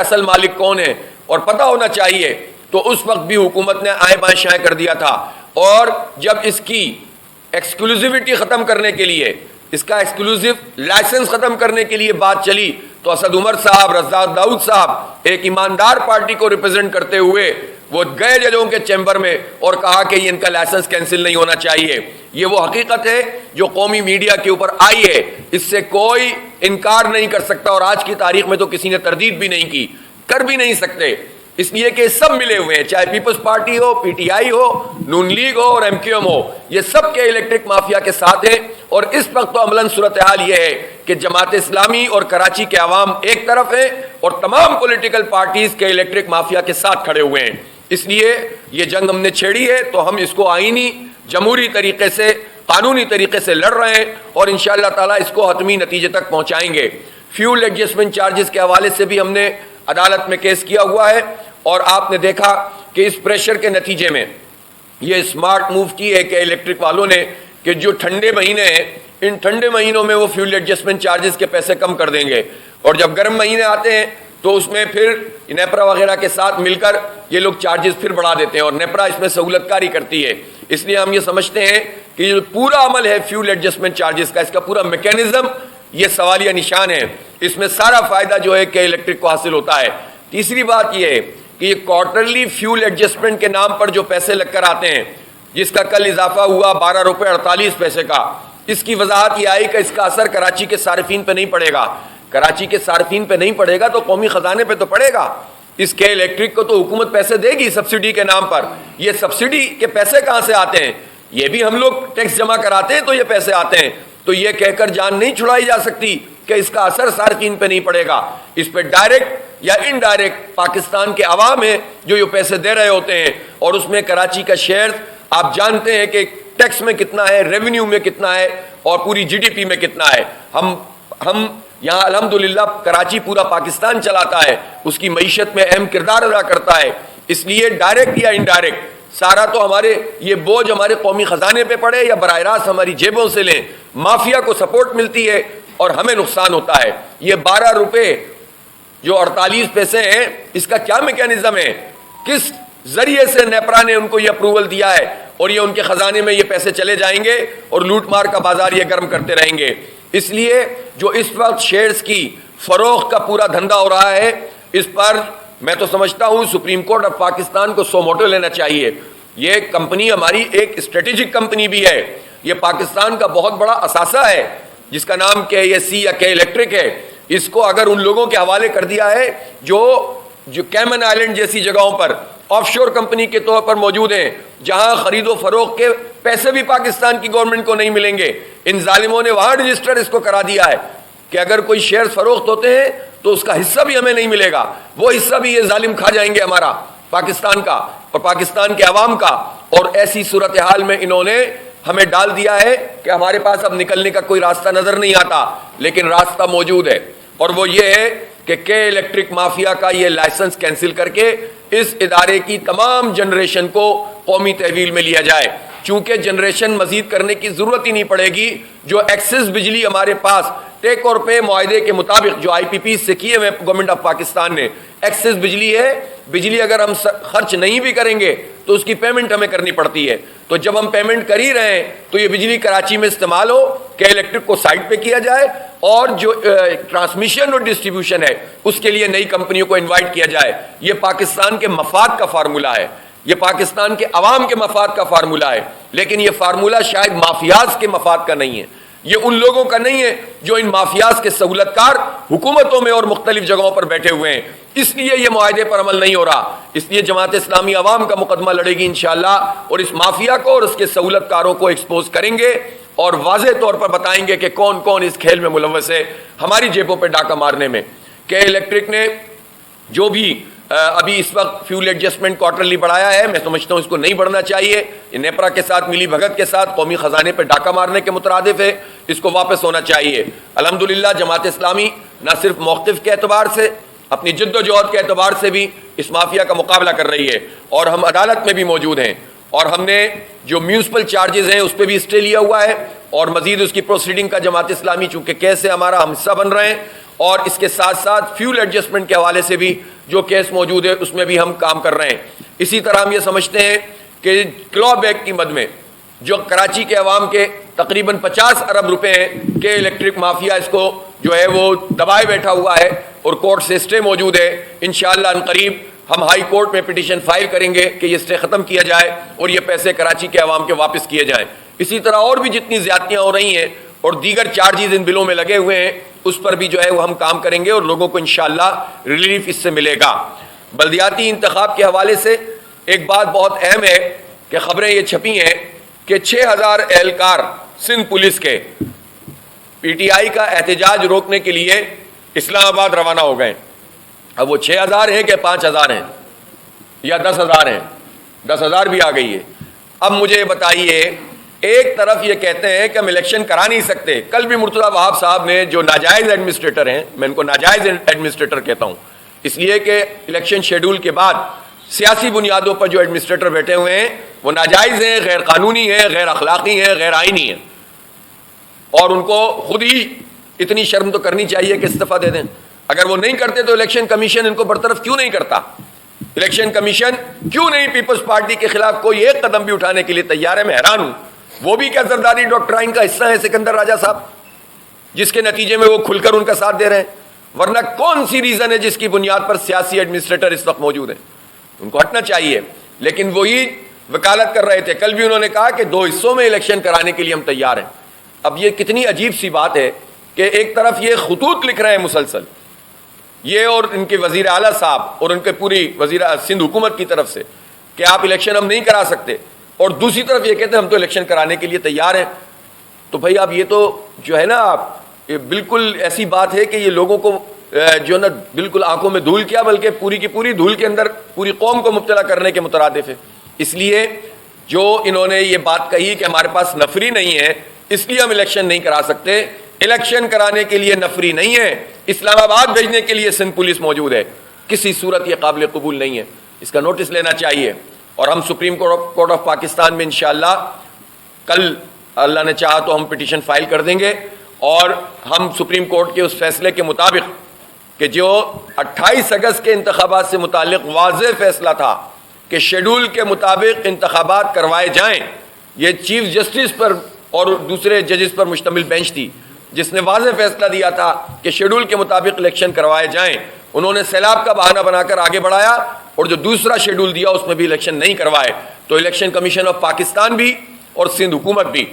اصل مالک کون ہے اور پتہ ہونا چاہیے، تو اس وقت بھی حکومت نے آئیں بائیں شائیں کر دیا تھا. اور جب اس کی ایکسکلوزیوٹی ختم کرنے کے لیے، اس کا ایکسکلوزیو لائسنس ختم کرنے کے لیے بات چلی، تو اسد عمر صاحب، رزاق داؤد صاحب ایک ایماندار پارٹی کو ریپرزینٹ کرتے ہوئے وہ گئے ججوں کے چیمبر میں اور کہا کہ یہ ان کا لائسنس کینسل نہیں ہونا چاہیے. یہ وہ حقیقت ہے جو قومی میڈیا کے اوپر آئی ہے، اس سے کوئی انکار نہیں کر سکتا، اور آج کی تاریخ میں تو کسی نے تردید بھی نہیں کی، کر بھی نہیں سکتے، اس لیے کہ سب ملے ہوئے ہیں، چاہے پیپلز پارٹی ہو، پی ٹی آئی ہو، نون لیگ ہو اور ایم کیو ایم ہو، یہ سب کے الیکٹرک مافیا کے ساتھ ہیں. اور اس وقت تو عملاً صورتحال یہ ہے کہ جماعت اسلامی اور کراچی کے عوام ایک طرف ہیں اور تمام پولیٹیکل پارٹیز کے الیکٹرک مافیا کے ساتھ کھڑے ہوئے ہیں. اس لیے یہ جنگ ہم نے چھیڑی ہے تو ہم اس کو آئینی جمہوری طریقے سے، قانونی طریقے سے لڑ رہے ہیں اور انشاءاللہ تعالیٰ اس کو حتمی نتیجے تک پہنچائیں گے. فیول ایڈجسٹمنٹ چارجز کے حوالے سے بھی ہم نے عدالت میں کیس کیا ہوا ہے، اور آپ نے دیکھا کہ اس پریشر کے نتیجے میں یہ اسمارٹ موو کی ہے کہ الیکٹرک والوں نے کہ جو ٹھنڈے مہینے ہیں، ان ٹھنڈے مہینوں میں وہ فیول ایڈجسٹمنٹ چارجز کے پیسے کم کر دیں گے، اور جب گرم مہینے آتے ہیں تو اس میں پھر نیپرا وغیرہ کے ساتھ مل کر یہ لوگ چارجز پھر بڑھا دیتے ہیں، اور نیپرا اس میں سہولت کاری کرتی ہے. اس لیے ہم یہ سمجھتے ہیں کہ یہ پورا عمل ہے فیول ایڈجسٹمنٹ چارجز کا، اس کا پورا میکینزم یہ سوالیہ نشان ہے. اس میں سارا فائدہ جو ہے کہ الیکٹرک کو حاصل ہوتا ہے. تیسری بات یہ ہے کہ یہ کوارٹرلی فیول ایڈجسٹمنٹ کے نام پر جو پیسے لگ کر آتے ہیں، جس کا کل اضافہ ہوا 12 روپے 48 پیسے کا، اس کی وضاحت یہ آئی کہ اس کا اثر کراچی کے صارفین پہ نہیں پڑے گا. کراچی کے صارفین پہ نہیں پڑے گا تو قومی خزانے پہ تو پڑے گا. اس کے الیکٹرک کو تو حکومت پیسے دے گی سبسڈی کے نام پر. یہ سبسڈی کے پیسے کہاں سے آتے ہیں؟ یہ بھی ہم لوگ ٹیکس جمع کراتے ہیں تو یہ پیسے آتے ہیں. تو یہ کہہ کر جان نہیں چھڑائی جا سکتی کہ اس کا اثر صارفین پہ نہیں پڑے گا. اس پہ ڈائریکٹ یا انڈائریکٹ پاکستان کے عوام ہیں جو یہ پیسے دے رہے ہوتے ہیں، اور اس میں کراچی کا شیئر آپ جانتے ہیں کہ ٹیکس میں کتنا ہے، ریونیو میں کتنا ہے، اور پوری جی ڈی پی میں کتنا ہے. ہم یہاں الحمدللہ کراچی پورا پاکستان چلاتا ہے، اس کی معیشت میں اہم کردار ادا کرتا ہے. اس لیے ڈائریکٹ یا انڈائریکٹ سارا تو ہمارے یہ بوجھ ہمارے قومی خزانے پہ پڑے یا براہ راست ہماری جیبوں سے لیں، مافیا کو سپورٹ ملتی ہے اور ہمیں نقصان ہوتا ہے. یہ 12 روپے جو 48 پیسے ہیں، اس کا کیا میکینزم ہے؟ کس ذریعے سے نیپرا نے ان کو یہ اپروول دیا ہے اور یہ ان کے خزانے میں یہ پیسے چلے جائیں گے اور لوٹ مار کا بازار یہ گرم کرتے رہیں گے. اس لیے جو اس وقت شیئرز کی فروخت کا پورا دھندا ہو رہا ہے، اس پر میں تو سمجھتا ہوں سپریم کورٹ آف پاکستان کو سو موٹو لینا چاہیے. یہ کمپنی ہماری ایک اسٹریٹجک کمپنی بھی ہے، یہ پاکستان کا بہت بڑا اثاثہ ہے جس کا نام کے اے سی یا کے الیکٹرک ہے. اس کو اگر ان لوگوں کے حوالے کر دیا ہے جو کیمن آئلینڈ جیسی جگہوں پر آف شور کمپنی کے طور پر موجود ہیں، جہاں خرید و فروخت کے پیسے بھی پاکستان کی گورنمنٹ کو نہیں ملیں گے. ان ظالموں نے وہاں رجسٹر اس کو کرا دیا ہے کہ اگر کوئی شیئر فروخت ہوتے ہیں تو اس کا حصہ بھی ہمیں نہیں ملے گا، وہ حصہ بھی یہ ظالم کھا جائیں گے ہمارا، پاکستان کا اور پاکستان کے عوام کا. اور ایسی صورتحال میں انہوں نے ہمیں ڈال دیا ہے کہ ہمارے پاس اب نکلنے کا کوئی راستہ نظر نہیں آتا، لیکن راستہ موجود ہے، اور وہ یہ ہے کہ الیکٹرک مافیا کا یہ لائسنس کینسل کر کے اس ادارے کی تمام جنریشن کو قومی تحویل میں لیا جائے. چونکہ جنریشن مزید کرنے کی ضرورت ہی نہیں پڑے گی. جو ایکسس بجلی ہمارے پاس ٹیک اور پے معاہدے کے مطابق جو آئی پی پی سے کیے ہوئے گورنمنٹ آف پاکستان نے، ایکسس بجلی ہے، بجلی اگر ہم خرچ نہیں بھی کریں گے تو اس کی پیمنٹ ہمیں کرنی پڑتی ہے. تو جب ہم پیمنٹ کر ہی رہے ہیں تو یہ بجلی کراچی میں استعمال ہو کہ الیکٹرک کو سائٹ پہ کیا جائے، اور جو ٹرانسمیشن اور ڈسٹریبیوشن ہے اس کے لیے نئی کمپنیوں کو انوائٹ کیا جائے. یہ پاکستان کے مفاد کا فارمولہ ہے، یہ پاکستان کے عوام کے مفاد کا فارمولہ ہے، لیکن یہ فارمولہ شاید مافیاز کے مفاد کا نہیں ہے، یہ ان لوگوں کا نہیں ہے جو ان مافیاز کے سہولت کار حکومتوں میں اور مختلف جگہوں پر بیٹھے ہوئے ہیں. اس لیے یہ معاہدے پر عمل نہیں ہو رہا. اس لیے جماعت اسلامی عوام کا مقدمہ لڑے گی انشاءاللہ، اور اس مافیا کو اور اس کے سہولت کاروں کو ایکسپوز کریں گے اور واضح طور پر بتائیں گے کہ کون کون اس کھیل میں ملوث ہے ہماری جیبوں پہ ڈاکہ مارنے میں. کہ الیکٹرک نے جو بھی ابھی اس وقت فیول ایڈجسٹمنٹ کوارٹرلی بڑھایا ہے، میں سمجھتا ہوں اس کو نہیں بڑھنا چاہیے. یہ نیپرا کے ساتھ ملی بھگت کے ساتھ قومی خزانے پہ ڈاکہ مارنے کے مترادف ہے، اس کو واپس ہونا چاہیے. الحمدللہ جماعت اسلامی نہ صرف موقف کے اعتبار سے، اپنی جد و جہد کے اعتبار سے بھی اس مافیا کا مقابلہ کر رہی ہے، اور ہم عدالت میں بھی موجود ہیں، اور ہم نے جو میونسپل چارجز ہیں اس پہ بھی اسٹے لیا ہوا ہے، اور مزید اس کی پروسیڈنگ کا جماعت اسلامی چونکہ کیس سے ہمارا ہم حصہ بن رہے ہیں، اور اس کے ساتھ ساتھ فیول ایڈجسٹمنٹ کے حوالے سے بھی جو کیس موجود ہے اس میں بھی ہم کام کر رہے ہیں. اسی طرح ہم یہ سمجھتے ہیں کہ کلو بیک کی مد میں جو کراچی کے عوام کے تقریباً 50 ارب روپے کے الیکٹرک مافیا اس کو جو ہے وہ دبائے بیٹھا ہوا ہے اور کورٹ سے اسٹے موجود ہے. انشاءاللہ ان قریب ہم ہائی کورٹ میں پٹیشن فائل کریں گے کہ یہ اسٹے ختم کیا جائے اور یہ پیسے کراچی کے عوام کے واپس کیے جائیں. اسی طرح اور بھی جتنی زیادتیاں ہو رہی ہیں اور دیگر چارجز ان بلوں میں لگے ہوئے ہیں اس پر بھی جو ہے وہ ہم کام کریں گے اور لوگوں کو انشاءاللہ ریلیف اس سے ملے گا. بلدیاتی انتخاب کے حوالے سے ایک بات بہت اہم ہے کہ خبریں یہ چھپی ہیں کہ 6000 اہلکار سندھ پولیس کے پی ٹی آئی کا احتجاج روکنے کے لیے اسلام آباد روانہ ہو گئے. اب وہ 6000 ہیں کہ 5000 ہیں یا 10,000 ہیں؟ 10,000 بھی آ گئی ہے. اب مجھے یہ بتائیے، ایک طرف یہ کہتے ہیں کہ ہم الیکشن کرا نہیں سکتے. کل بھی مرتضیٰ وہاب صاحب نے، جو ناجائز ایڈمنسٹریٹر ہیں، میں ان کو ناجائز ایڈمنسٹریٹر کہتا ہوں اس لیے کہ الیکشن شیڈول کے بعد سیاسی بنیادوں پر جو ایڈمنسٹریٹر بیٹھے ہوئے ہیں وہ ناجائز ہیں، غیر قانونی ہیں، غیر اخلاقی ہیں، غیر آئینی ہیں، اور ان کو خود ہی اتنی شرم تو کرنی چاہیے کہ استعفیٰ دے دیں. اگر وہ نہیں کرتے تو الیکشن کمیشن ان کو برطرف کیوں نہیں کرتا؟ الیکشن کمیشن کیوں نہیں پیپلز پارٹی کے خلاف کوئی ایک قدم بھی اٹھانے کے لیے تیار ہے؟ میں حیران ہوں. وہ بھی کیا زرداری ڈاکٹرائن کا حصہ ہے سکندر راجہ صاحب، جس کے نتیجے میں وہ کھل کر ان کا ساتھ دے رہے ہیں؟ ورنہ کون سی ریزن ہے جس کی بنیاد پر سیاسی ایڈمنسٹریٹر اس وقت موجود ہیں؟ ان کو ہٹنا چاہیے. لیکن وہی وکالت کر رہے تھے. کل بھی انہوں نے کہا کہ 2 حصوں میں الیکشن کرانے کے لیے ہم تیار ہیں. اب یہ کتنی عجیب سی بات ہے کہ ایک طرف یہ خطوط لکھ رہے ہیں مسلسل، یہ اور ان کے وزیر اعلیٰ صاحب اور ان کے پوری وزیر سندھ حکومت کی طرف سے کہ آپ الیکشن ہم نہیں کرا سکتے، اور دوسری طرف یہ کہتے ہیں ہم تو الیکشن کرانے کے لیے تیار ہیں. تو بھائی اب یہ تو جو ہے نا، یہ بالکل ایسی بات ہے کہ یہ لوگوں کو جو نا بالکل آنکھوں میں دھول کیا، بلکہ پوری کی پوری دھول کے اندر پوری قوم کو مبتلا کرنے کے مترادف ہے. اس لیے جو انہوں نے یہ بات کہی کہ ہمارے پاس نفری نہیں ہے اس لیے ہم الیکشن نہیں کرا سکتے، الیکشن کرانے کے لیے نفری نہیں ہے، اسلام آباد بھیجنے کے لیے سندھ پولیس موجود ہے. کسی صورت یہ قابل قبول نہیں ہے، اس کا نوٹس لینا چاہیے. اور ہم سپریم کورٹ آف پاکستان میں انشاءاللہ کل اللہ نے چاہا تو ہم پٹیشن فائل کر دیں گے، اور ہم سپریم کورٹ کے اس فیصلے کے مطابق کہ جو 28 اگست کے انتخابات سے متعلق واضح فیصلہ تھا کہ شیڈول کے مطابق انتخابات کروائے جائیں، یہ چیف جسٹس پر اور دوسرے ججز پر مشتمل بینچ تھی جس نے واضح فیصلہ دیا تھا کہ شیڈول کے مطابق الیکشن کروائے جائیں. انہوں نے سیلاب کا بہانہ بنا کر آگے بڑھایا اور جو دوسرا شیڈول دیا اس میں بھی الیکشن نہیں کروائے. تو الیکشن کمیشن آف پاکستان بھی اور سندھ حکومت بھی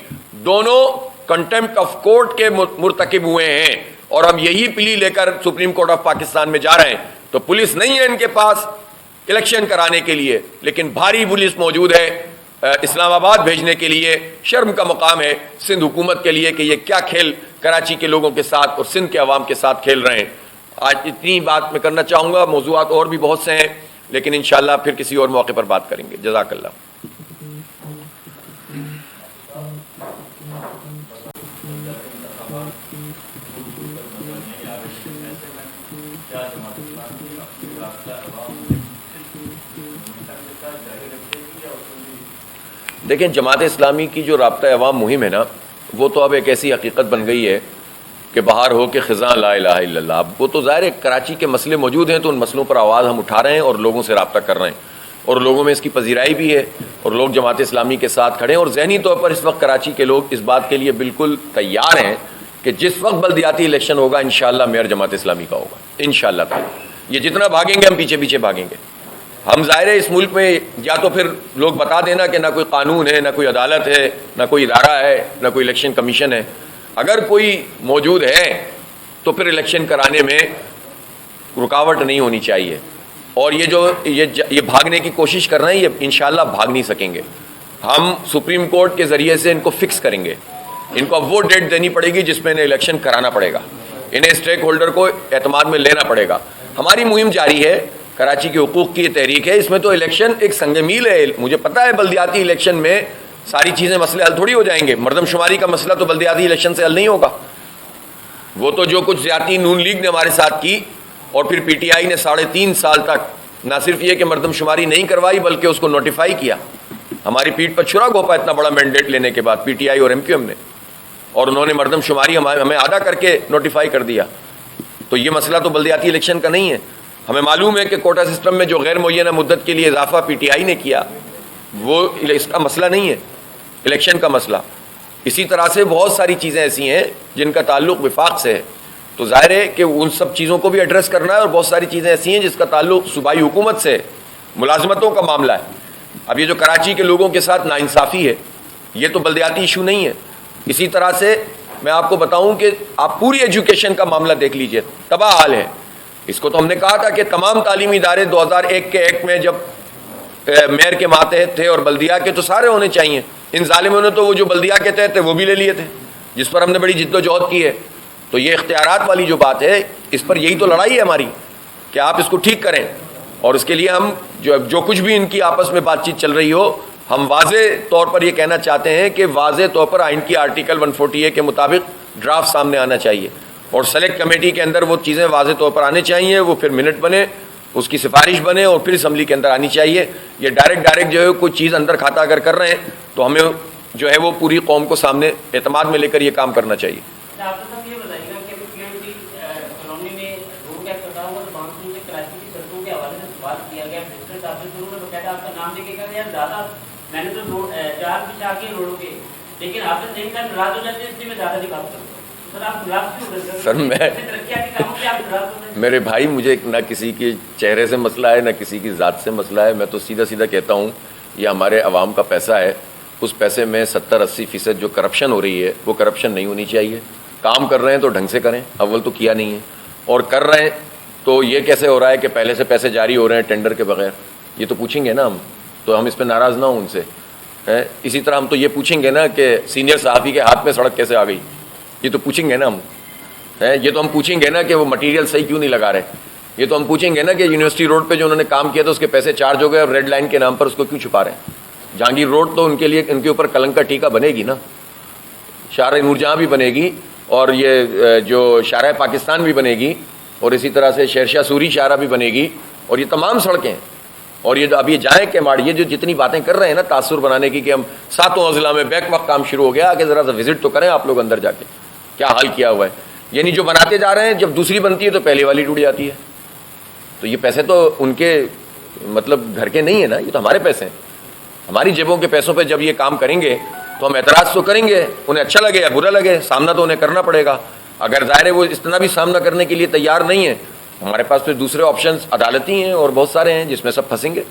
دونوں کنٹمپٹ آف کورٹ کے مرتکب ہوئے ہیں، اور ہم یہی پلی لے کر سپریم کورٹ آف پاکستان میں جا رہے ہیں. تو پولیس نہیں ہے ان کے پاس الیکشن کرانے کے لیے، لیکن بھاری پولیس موجود ہے اسلام آباد بھیجنے کے لیے. شرم کا مقام ہے سندھ حکومت کے لیے کہ یہ کیا کھیل کراچی کے لوگوں کے ساتھ اور سندھ کے عوام کے ساتھ کھیل رہے ہیں. آج اتنی بات میں کرنا چاہوں گا، موضوعات اور بھی بہت سے ہیں لیکن انشاءاللہ پھر کسی اور موقع پر بات کریں گے. جزاک اللہ. دیکھیں، جماعت اسلامی کی جو رابطہ عوام مہم ہے نا، وہ تو اب ایک ایسی حقیقت بن گئی ہے کہ بہار ہو کے خزاں لا الہ الا اللہ. اب وہ تو ظاہر ہے کراچی کے مسئلے موجود ہیں تو ان مسئلوں پر آواز ہم اٹھا رہے ہیں اور لوگوں سے رابطہ کر رہے ہیں، اور لوگوں میں اس کی پذیرائی بھی ہے اور لوگ جماعت اسلامی کے ساتھ کھڑے ہیں. اور ذہنی طور پر اس وقت کراچی کے لوگ اس بات کے لیے بالکل تیار ہیں کہ جس وقت بلدیاتی الیکشن ہوگا انشاءاللہ میئر جماعت اسلامی کا ہوگا انشاءاللہ تعالی. یہ جتنا بھاگیں گے ہم پیچھے پیچھے بھاگیں گے. ہم ظاہر ہے اس ملک میں یا تو پھر لوگ بتا دینا کہ نہ کوئی قانون ہے، نہ کوئی عدالت ہے، نہ کوئی ادارہ ہے، نہ کوئی الیکشن کمیشن ہے. اگر کوئی موجود ہے تو پھر الیکشن کرانے میں رکاوٹ نہیں ہونی چاہیے. اور یہ جو یہ بھاگنے کی کوشش کر رہے ہیں یہ انشاءاللہ بھاگ نہیں سکیں گے. ہم سپریم کورٹ کے ذریعے سے ان کو فکس کریں گے. ان کو اب وہ ڈیٹ دینی پڑے گی جس میں انہیں الیکشن کرانا پڑے گا، انہیں اسٹیک ہولڈر کو اعتماد میں لینا پڑے گا. ہماری مہم جاری ہے، کراچی کے حقوق کی یہ تحریک ہے. اس میں تو الیکشن ایک سنگ میل ہے. مجھے پتا ہے بلدیاتی الیکشن میں ساری چیزیں مسئلے حل تھوڑی ہو جائیں گے. مردم شماری کا مسئلہ تو بلدیاتی الیکشن سے حل نہیں ہوگا. وہ تو جو کچھ زیادتی نون لیگ نے ہمارے ساتھ کی اور پھر پی ٹی آئی نے 3.5 سال تک نہ صرف یہ کہ مردم شماری نہیں کروائی بلکہ اس کو نوٹیفائی کیا. ہماری پیٹھ پر چھرا گھوپا اتنا بڑا مینڈیٹ لینے کے بعد پی ٹی آئی اور ایم کیو ایم نے، اور انہوں نے مردم شماری ہمیں آدھا کر کے نوٹیفائی کر دیا. تو یہ مسئلہ تو بلدیاتی الیکشن کا نہیں ہے. ہمیں معلوم ہے کہ کوٹا سسٹم میں جو غیر معینہ مدت کے لیے اضافہ پی ٹی آئی نے کیا وہ اس کا مسئلہ نہیں ہے، الیکشن کا مسئلہ. اسی طرح سے بہت ساری چیزیں ایسی ہیں جن کا تعلق وفاق سے ہے، تو ظاہر ہے کہ ان سب چیزوں کو بھی ایڈریس کرنا ہے. اور بہت ساری چیزیں ایسی ہیں جس کا تعلق صوبائی حکومت سے ہے، ملازمتوں کا معاملہ ہے. اب یہ جو کراچی کے لوگوں کے ساتھ ناانصافی ہے یہ تو بلدیاتی ایشو نہیں ہے. اسی طرح سے میں آپ کو بتاؤں کہ آپ پوری ایجوکیشن کا معاملہ دیکھ لیجئے، تباہ حال ہے. اس کو تو ہم نے کہا تھا کہ تمام تعلیمی ادارے 2001 کے ایکٹ میں جب میئر کے ماتحت تھے اور بلدیہ کے تو سارے ہونے چاہیے. ان ظالموں نے تو وہ جو بلدیہ کے تحت تھے وہ بھی لے لیے تھے، جس پر ہم نے بڑی جد و جہد کی ہے. تو یہ اختیارات والی جو بات ہے اس پر یہی تو لڑائی ہے ہماری کہ آپ اس کو ٹھیک کریں. اور اس کے لیے ہم جو کچھ بھی ان کی آپس میں بات چیت چل رہی ہو، ہم واضح طور پر یہ کہنا چاہتے ہیں کہ واضح طور پر آئین کی آرٹیکل 140A کے مطابق ڈرافٹ سامنے آنا چاہیے اور سلیکٹ کمیٹی کے اندر وہ چیزیں واضح طور پر آنے چاہیے، وہ پھر منٹ بنے، اس کی سفارش بنے اور پھر اسمبلی کے اندر آنی چاہیے. یہ ڈائریکٹ جو ہے کوئی چیز اندر کھاتا اگر کر رہے ہیں تو ہمیں جو ہے وہ پوری قوم کو سامنے اعتماد میں لے کر یہ کام کرنا چاہیے. سر میرے بھائی مجھے نہ کسی کے چہرے سے مسئلہ ہے نہ کسی کی ذات سے مسئلہ ہے. میں تو سیدھا کہتا ہوں یہ ہمارے عوام کا پیسہ ہے، اس پیسے میں 70-80% جو کرپشن ہو رہی ہے وہ کرپشن نہیں ہونی چاہیے. کام کر رہے ہیں تو ڈھنگ سے کریں، اول تو کیا نہیں ہے، اور کر رہے ہیں تو یہ کیسے ہو رہا ہے کہ پہلے سے پیسے جاری ہو رہے ہیں ٹینڈر کے بغیر؟ یہ تو پوچھیں گے نا ہم، تو ہم اس پہ ناراض نہ ہوں ان سے. اسی طرح ہم تو یہ پوچھیں گے نا کہ سینئر صحافی کے ہاتھ میں سڑک کیسے آ گئی، یہ تو پوچھیں گے نا ہم. یہ تو ہم پوچھیں گے نا کہ وہ مٹیریل صحیح کیوں نہیں لگا رہے. یہ تو ہم پوچھیں گے نا کہ یونیورسٹی روڈ پہ جو انہوں نے کام کیا تھا اس کے پیسے چارج ہو گئے اور ریڈ لائن کے نام پر اس کو کیوں چھپا رہے ہیں. جہانگیر روڈ تو ان کے لیے ان کے اوپر کلنک کا ٹیکہ بنے گی نا، شارع نور جہاں بھی بنے گی اور یہ جو شارع پاکستان بھی بنے گی اور اسی طرح سے شہرشاہ سوری شارع بھی بنے گی اور یہ تمام سڑکیں. اور یہ اب یہ جائیں کہ ماڑ یہ جو جتنی باتیں کر رہے ہیں نا تاثر بنانے کی کہ ہم 7 اضلاع میں بیک وقت کام شروع ہو گیا، آگے ذرا سا وزٹ تو کریں آپ لوگ اندر جا کے کیا حال کیا ہوا ہے. یعنی جو بناتے جا رہے ہیں جب دوسری بنتی ہے تو پہلے والی ٹوٹ جاتی ہے. تو یہ پیسے تو ان کے مطلب گھر کے نہیں ہیں نا، یہ تو ہمارے پیسے ہیں. ہماری جیبوں کے پیسوں پہ جب یہ کام کریں گے تو ہم اعتراض تو کریں گے، انہیں اچھا لگے یا برا لگے سامنا تو انہیں کرنا پڑے گا. اگر ظاہر ہے وہ اتنا بھی سامنا کرنے کے لیے تیار نہیں ہے، ہمارے پاس پھر دوسرے آپشنز عدالتی ہیں اور بہت سارے ہیں جس میں سب پھنسیں گے.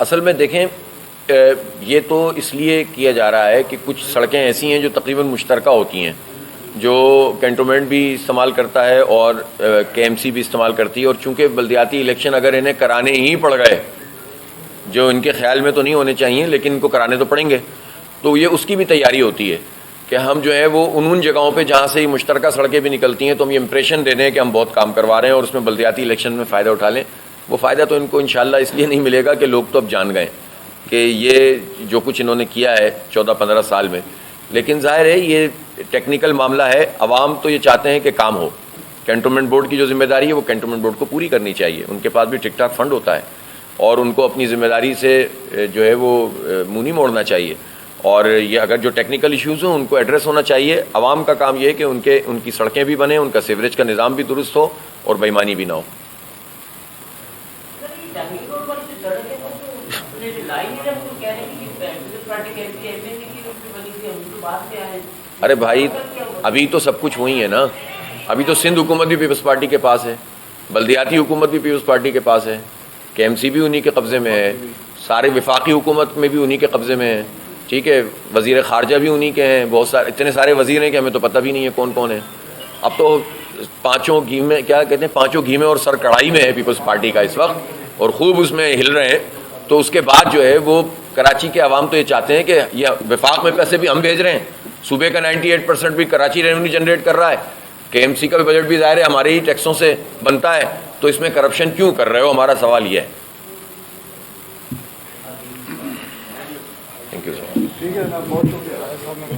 اصل میں دیکھیں یہ تو اس لیے کیا جا رہا ہے کہ کچھ سڑکیں ایسی ہیں جو تقریباً مشترکہ ہوتی ہیں، جو کینٹونمنٹ بھی استعمال کرتا ہے اور کے ایم سی بھی استعمال کرتی ہے. اور چونکہ بلدیاتی الیکشن اگر انہیں کرانے ہی پڑ گئے، جو ان کے خیال میں تو نہیں ہونے چاہیے لیکن ان کو کرانے تو پڑیں گے، تو یہ اس کی بھی تیاری ہوتی ہے کہ ہم جو ہے وہ ان جگہوں پہ جہاں سے یہ مشترکہ سڑکیں بھی نکلتی ہیں تو ہم یہ امپریشن دے دیں کہ ہم بہت کام کروا رہے ہیں اور اس میں بلدیاتی الیکشن میں فائدہ اٹھا لیں. وہ فائدہ تو ان کو انشاءاللہ اس لیے نہیں ملے گا کہ لوگ تو اب جان گئے کہ یہ جو کچھ انہوں نے کیا ہے 14-15 سال میں. لیکن ظاہر ہے یہ ٹیکنیکل معاملہ ہے، عوام تو یہ چاہتے ہیں کہ کام ہو. کینٹونمنٹ بورڈ کی جو ذمہ داری ہے وہ کینٹونمنٹ بورڈ کو پوری کرنی چاہیے. ان کے پاس بھی ٹھیک ٹھاک فنڈ ہوتا ہے اور ان کو اپنی ذمہ داری سے جو ہے وہ منہ نہیں موڑنا چاہیے. اور یہ اگر جو ٹیکنیکل ایشوز ہیں ان کو ایڈریس ہونا چاہیے. عوام کا کام یہ ہے کہ ان کی سڑکیں بھی بنیں، ان کا سیوریج کا نظام بھی درست ہو اور بےایمانی بھی نہ ہو. ارے بھائی ابھی تو سب کچھ وہی ہے نا. ابھی تو سندھ حکومت بھی پیپلز پارٹی کے پاس ہے، بلدیاتی حکومت بھی پیپلز پارٹی کے پاس ہے، کے ایم سی بھی انہی کے قبضے میں ہے، سارے وفاقی حکومت میں بھی انہی کے قبضے میں ہے. ٹھیک ہے، وزیر خارجہ بھی انہی کے ہیں، بہت سارے اتنے سارے وزیر ہیں کہ ہمیں تو پتہ بھی نہیں ہے کون کون ہے. اب تو پانچوں گھی میں کیا کہتے ہیں، پانچوں گھی میں اور سر کڑھائی میں ہے پیپلز پارٹی کا اس وقت اور خوب اس میں ہل رہے ہیں. تو اس کے بعد جو ہے وہ کراچی کے عوام تو یہ چاہتے ہیں کہ یہ وفاق میں پیسے بھی ہم بھیج رہے ہیں، صوبے کا 98% بھی کراچی ریونیو جنریٹ کر رہا ہے، KMC کا بھی بجٹ بھی ظاہر ہے ہمارے ہی ٹیکسوں سے بنتا ہے, تو اس میں کرپشن کیوں کر رہے ہو, ہمارا سوال یہ ہے. Thank you sir. ٹھیک ہے نا, بہت شکریہ.